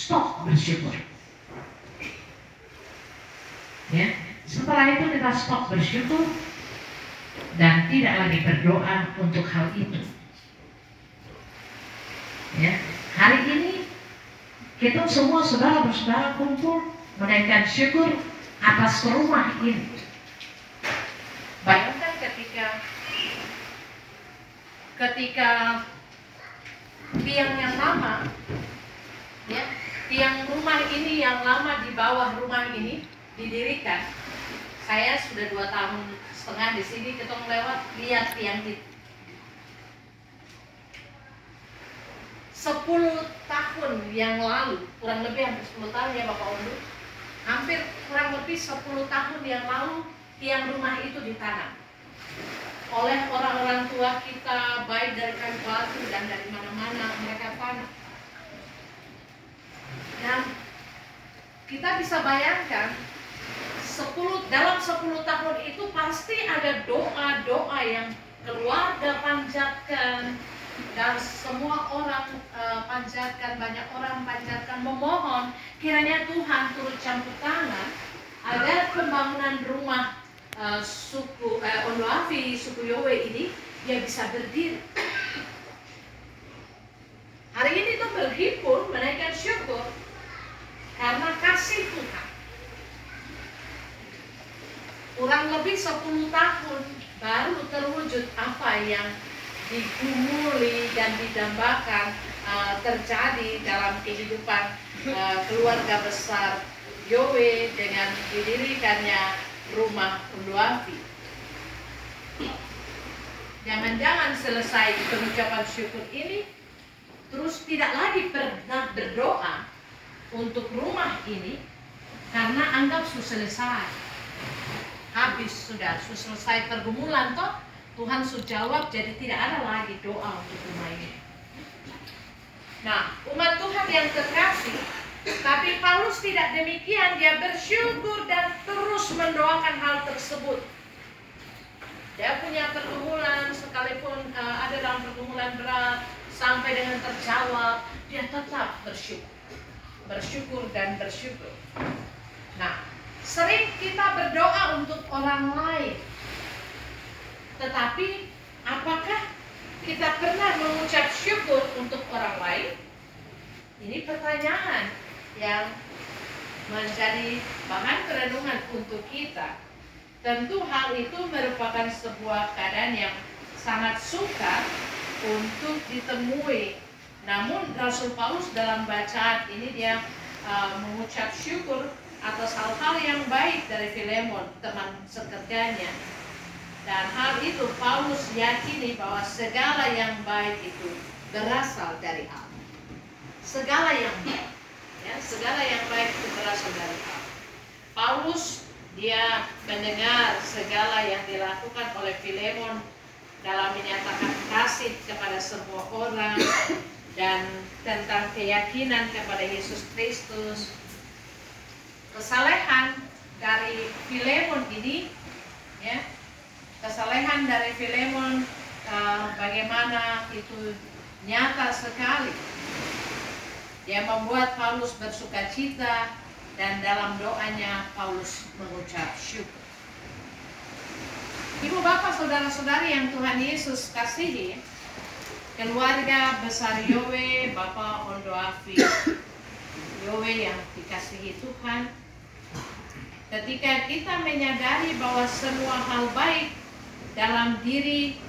stop bersyukur. Ya, setelah itu kita stop bersyukur dan tidak lagi berdoa untuk hal itu. Ya, hari ini kita semua saudara-saudara kumpul menaikkan syukur atas rumah ini. Bayangkan ketika tiang yang lama, ya, tiang rumah ini yang lama di bawah rumah ini didirikan. Saya sudah 2,5 tahun di sini, ketemu lewat lihat tiang itu. 10 tahun yang lalu, kurang lebih hampir 10 tahun ya Bapak Undu, hampir kurang lebih 10 tahun yang lalu tiang rumah itu ditanam oleh orang-orang tua kita, baik dari kayu batu dan dari mana-mana mereka tanam. Dan kita bisa bayangkan dalam 10 tahun itu pasti ada doa-doa yang keluarga panjatkan dan semua orang panjatkan, banyak orang panjatkan, memohon kiranya Tuhan turut campur tangan agar pembangunan rumah suku Ondoafi, suku Yowe ini dia bisa berdiri. Hari ini itu berhimpun menaikkan syukur karena kasih Tuhan. Kurang lebih 10 tahun baru terwujud apa yang digumuli dan didambakan terjadi dalam kehidupan keluarga besar Yowe dengan didirikannya rumah Ondoafi. Jangan-jangan selesai pengucapan syukur ini terus tidak lagi pernah berdoa untuk rumah ini karena anggap sudah selesai, habis sudah selesai pergumulan toh, Tuhan sudah jawab, jadi tidak ada lagi doa untuk rumah ini. Nah, umat Tuhan yang terkasih, tapi Paulus tidak demikian, dia bersyukur dan terus mendoakan hal tersebut. Dia punya pergumulan, sekalipun ada dalam pergumulan berat, sampai dengan terjawab, dia tetap bersyukur dan bersyukur. Nah, sering kita berdoa untuk orang lain, tetapi apakah kita pernah mengucap syukur untuk orang lain? Ini pertanyaan yang menjadi bahan perenungan untuk kita. Tentu hal itu merupakan sebuah keadaan yang sangat sukar untuk ditemui. Namun Rasul Paulus dalam bacaan ini dia mengucap syukur atas hal-hal yang baik dari Filemon, teman sekerjanya. Dan hal itu Paulus yakini bahwa segala yang baik itu berasal dari Allah. Segala yang baik, ya, segala yang baik itu berasal dari Allah. Paulus dia mendengar segala yang dilakukan oleh Filemon dalam menyatakan kasih kepada semua orang dan tentang keyakinan kepada Yesus Kristus. Kesalehan dari Filemon ini, ya, kesalehan dari Filemon bagaimana itu nyata sekali. Dia membuat Paulus bersukacita dan dalam doanya Paulus mengucap syukur. Ibu bapak saudara-saudari yang Tuhan Yesus kasihi, keluarga besar Yowe, Bapak Ondoafi Yowe yang dikasihi Tuhan, ketika kita menyadari bahwa semua hal baik dalam diri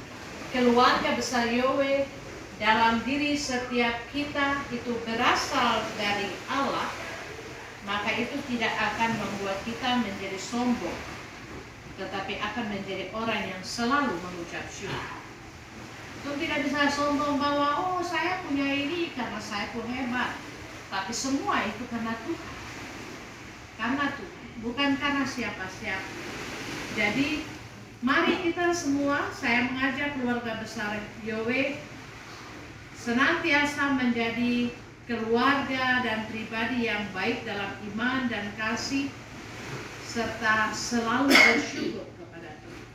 keluarga besar Yowe, dalam diri setiap kita itu berasal dari Allah, maka itu tidak akan membuat kita menjadi sombong, tetapi akan menjadi orang yang selalu mengucap syukur. Itu tidak bisa sombong bahwa oh saya punya ini karena saya pun hebat, tapi semua itu karena Tuhan, karena Tuhan, bukan karena siapa-siapa. Jadi mari kita semua, saya mengajak keluarga besar Yowe senantiasa menjadi keluarga dan pribadi yang baik dalam iman dan kasih, serta selalu bersyukur kepada Tuhan.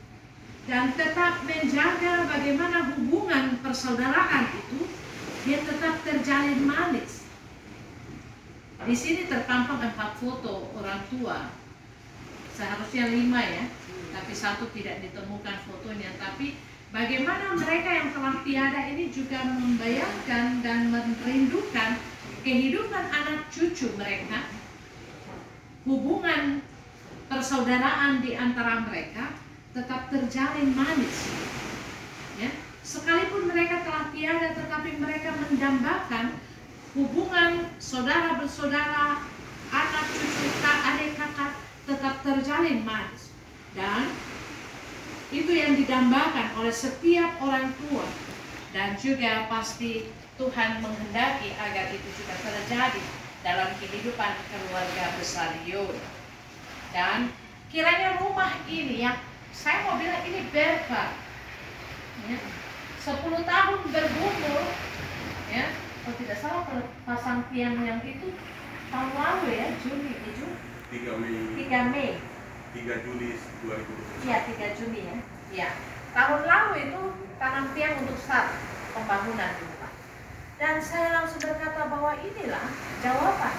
Dan tetap menjaga bagaimana hubungan persaudaraan itu, dia tetap terjalin manis. Di sini terpampang 4 foto orang tua, seharusnya 5 ya, tapi 1 tidak ditemukan fotonya. Tapi bagaimana mereka yang telah tiada ini juga membayangkan dan merindukan kehidupan anak cucu mereka, hubungan persaudaraan di antara mereka tetap terjalin manis. Ya, sekalipun mereka telah tiada, tetapi mereka mendambakan hubungan saudara bersaudara, anak cucu, adik kakak tetap terjalin manis. Dan itu yang didambakan oleh setiap orang tua, dan juga pasti Tuhan menghendaki agar itu juga terjadi dalam kehidupan keluarga besar Yod. Dan kiranya rumah ini yang saya mau bilang ini berkat, ya, 10 tahun bergumul, ya, kalau tidak salah pasang tiang yang itu tahun lalu ya, Juni itu 3 Mei 3 Juli 2020. Iya, 3 Juni ya. Ya, tahun lalu itu tanam tiang untuk start pembangunan rumah. Dan saya langsung berkata bahwa inilah jawaban.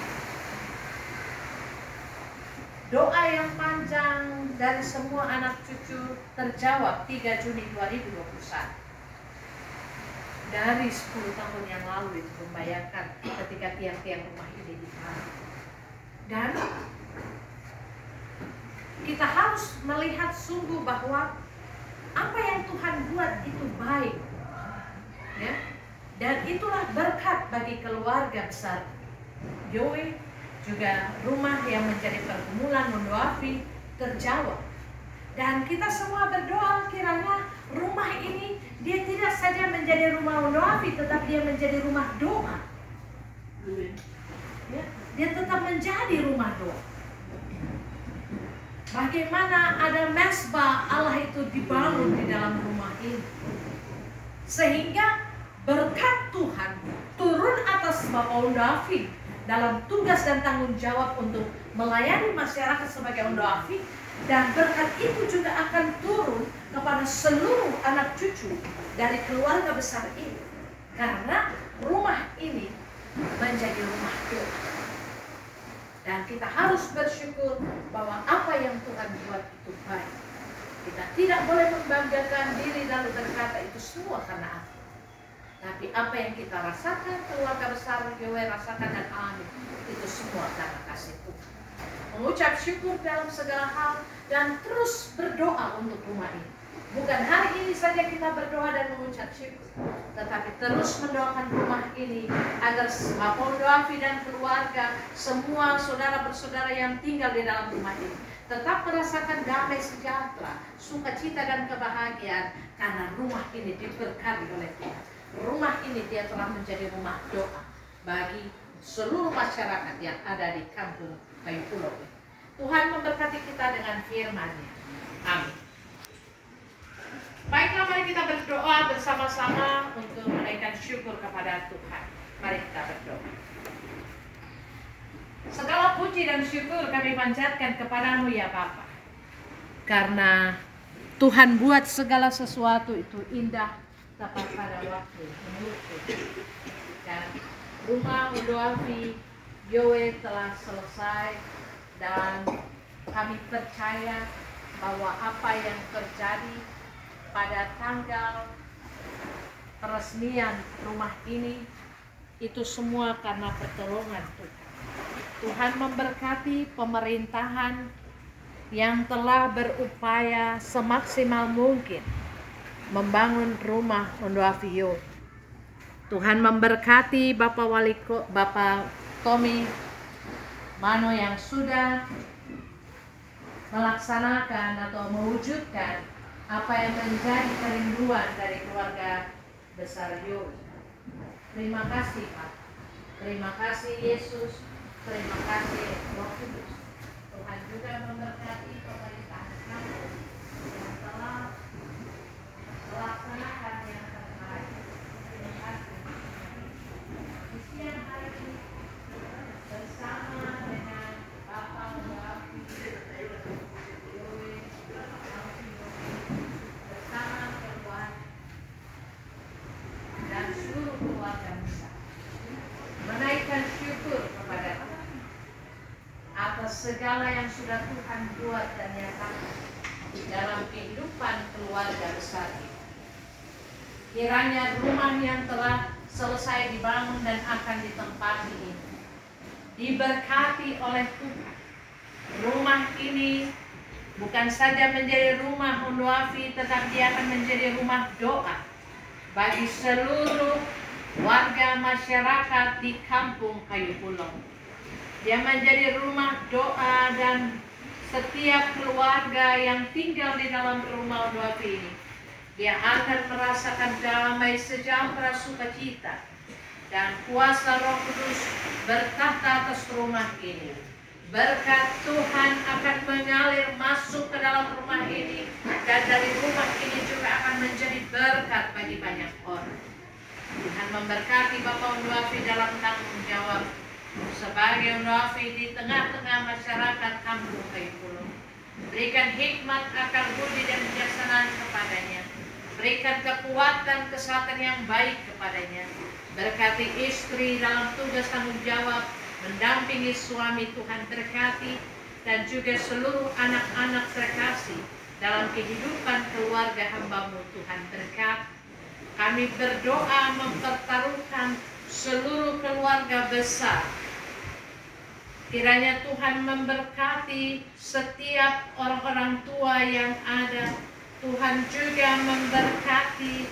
Doa yang panjang dari semua anak cucu terjawab 3 Juni 2021. Dari 10 tahun yang lalu itu membayangkan ketika tiang-tiang rumah ini dibangun. Dan kita harus melihat sungguh bahwa apa yang Tuhan buat itu baik, ya, dan itulah berkat bagi keluarga besar Yoe, juga rumah yang menjadi pergumulan Mondoafi terjawab. Dan kita semua berdoa kiranya rumah ini dia tidak saja menjadi rumah Mondoafi, tetapi dia menjadi rumah doa. Ya, dia tetap menjadi rumah doa. Bagaimana ada mesbah Allah itu dibangun di dalam rumah ini, sehingga berkat Tuhan turun atas Bapak Mondoafi dalam tugas dan tanggung jawab untuk melayani masyarakat sebagai Mondoafi, dan berkat itu juga akan turun kepada seluruh anak cucu dari keluarga besar ini, karena rumah ini menjadi rumah doa. Dan kita harus bersyukur bahwa apa yang Tuhan buat itu baik. Kita tidak boleh membanggakan diri lalu berkata itu semua karena aku. Tapi apa yang kita rasakan, keluarga besar Yoe rasakan dan alami, itu semua karena kasih Tuhan. Mengucap syukur dalam segala hal dan terus berdoa untuk rumah ini. Bukan hari ini saja kita berdoa dan mengucap syukur, tetapi terus mendoakan rumah ini agar Bapak Mondoafi dan keluarga, semua saudara bersaudara yang tinggal di dalam rumah ini tetap merasakan damai sejahtera, sukacita dan kebahagiaan, karena rumah ini diberkati oleh Tuhan. Rumah ini dia telah menjadi rumah doa bagi seluruh masyarakat yang ada di kampung Kayu Pulau. Tuhan memberkati kita dengan firman-Nya. Amin. Baiklah, mari kita berdoa bersama-sama untuk menaikkan syukur kepada Tuhan. Mari kita berdoa. Segala puji dan syukur kami panjatkan kepadamu ya Bapa, karena Tuhan buat segala sesuatu itu indah tepat pada waktu menurutku. Dan rumah Mondoafi Yoe telah selesai, dan kami percaya bahwa apa yang terjadi pada tanggal peresmian rumah ini itu semua karena pertolongan Tuhan. Tuhan memberkati pemerintahan yang telah berupaya semaksimal mungkin membangun rumah Mondoafi Yoe. Tuhan memberkati Bapak Tommy Mano yang sudah melaksanakan atau mewujudkan apa yang menjadi kerinduan dari keluarga besar Yoe. Terima kasih Pak. Terima kasih Yesus. Terima kasih Roh Kudus. Tuhan juga memberkati pemerintahan kami yang telah melaksanakan yang terbaik. Terima kasih. Di siang hari ini bersama dengan Bapak Mondoafi Yoe, bersama keluarga dan seluruh keluarga besar, menaikkan syukur kepada Tuhan atas segala yang sudah Tuhan buat dan nyatakan dalam kehidupan keluarga besar ini. Kiranya rumah yang telah selesai dibangun dan akan ditempati ini diberkati oleh Tuhan. Rumah ini bukan saja menjadi rumah Hondoafi, tetapi dia akan menjadi rumah doa bagi seluruh warga masyarakat di Kampung Kayu Pulau. Dia menjadi rumah doa dan setiap keluarga yang tinggal di dalam rumah Hondoafi ini, dia akan merasakan damai sejahtera sukacita dan kuasa Roh Kudus bertahta atas rumah ini. Berkat Tuhan akan mengalir masuk ke dalam rumah ini, dan dari rumah ini juga akan menjadi berkat bagi banyak orang. Tuhan memberkati Bapak Hondoafi dalam tanggung jawab sebagai Hondoafi di tengah-tengah masyarakat Kampung Kayu Pulau. Berikan hikmat, akal budi dan kebijaksanaan kepadanya. Berikan kekuatan, kesehatan yang baik kepadanya. Berkati istri dalam tugas tanggung jawab mendampingi suami, Tuhan berkati, dan juga seluruh anak-anak terkasih dalam kehidupan keluarga hamba-Mu, Tuhan berkati. Kami berdoa mempertaruhkan seluruh keluarga besar. Kiranya Tuhan memberkati setiap orang-orang tua yang ada. Tuhan juga memberkati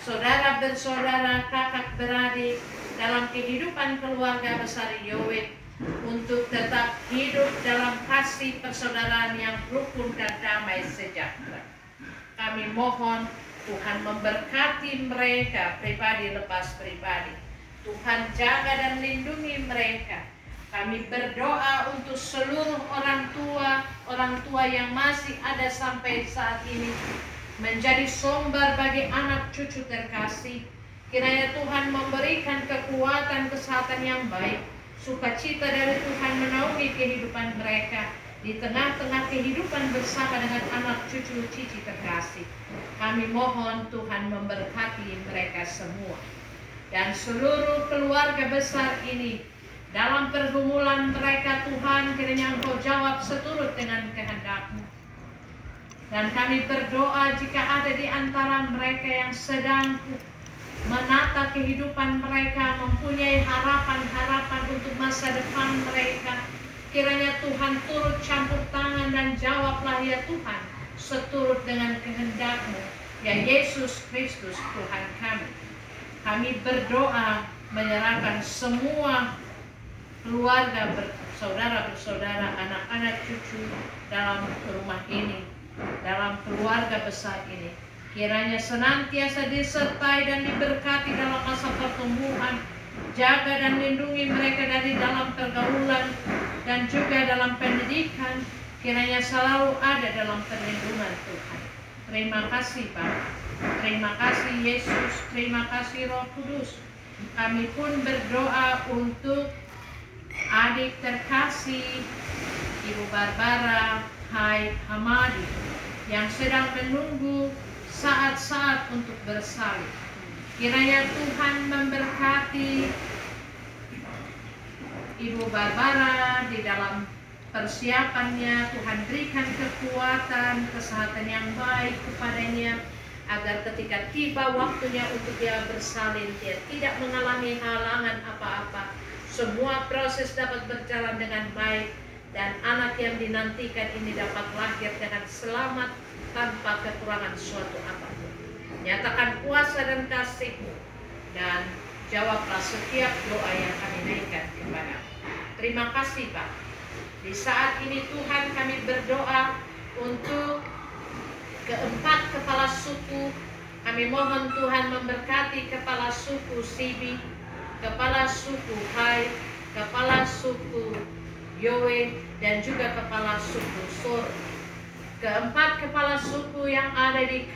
saudara bersaudara, kakak beradik dalam kehidupan keluarga besar Yowe untuk tetap hidup dalam kasih persaudaraan yang rukun dan damai sejahtera. Kami mohon Tuhan memberkati mereka pribadi lepas pribadi. Tuhan jaga dan lindungi mereka. Kami berdoa untuk seluruh orang tua yang masih ada sampai saat ini, menjadi sumber bagi anak cucu terkasih. Kiranya Tuhan memberikan kekuatan, kesehatan yang baik, sukacita dari Tuhan menaungi kehidupan mereka di tengah-tengah kehidupan bersama dengan anak cucu cici terkasih. Kami mohon Tuhan memberkati mereka semua dan seluruh keluarga besar ini dalam pergumulan mereka. Tuhan, kiranya Engkau jawab seturut dengan kehendak-Mu. Dan kami berdoa jika ada di antara mereka yang sedang menata kehidupan mereka, mempunyai harapan-harapan untuk masa depan mereka, kiranya Tuhan turut campur tangan dan jawablah ya Tuhan seturut dengan kehendak-Mu, ya Yesus Kristus Tuhan kami. Kami berdoa menyerahkan semua keluarga saudara-bersaudara, anak-anak cucu dalam rumah ini, dalam keluarga besar ini. Kiranya senantiasa disertai dan diberkati dalam masa pertumbuhan. Jaga dan lindungi mereka dari dalam pergaulan dan juga dalam pendidikan. Kiranya selalu ada dalam perlindungan Tuhan. Terima kasih Pak. Terima kasih Yesus. Terima kasih Roh Kudus. Kami pun berdoa untuk adik terkasih Ibu Barbara Hai Hamadi yang sedang menunggu saat-saat untuk bersalin. Kiranya Tuhan memberkati Ibu Barbara di dalam persiapannya. Tuhan berikan kekuatan, kesehatan yang baik kepadanya, agar ketika tiba waktunya untuk dia bersalin, dia tidak mengalami halangan apa-apa. Semua proses dapat berjalan dengan baik, dan anak yang dinantikan ini dapat lahir dengan selamat tanpa kekurangan suatu apapun. Nyatakan kuasa dan kasih-Mu, dan jawablah setiap doa yang kami naikkan kepada-Mu. Terima kasih Pak. Di saat ini Tuhan kami berdoa untuk keempat kepala suku. Kami mohon Tuhan memberkati kepala suku Sibi, kepala suku Hai, kepala suku Yowe, dan juga kepala suku Sor. Keempat kepala suku yang ada di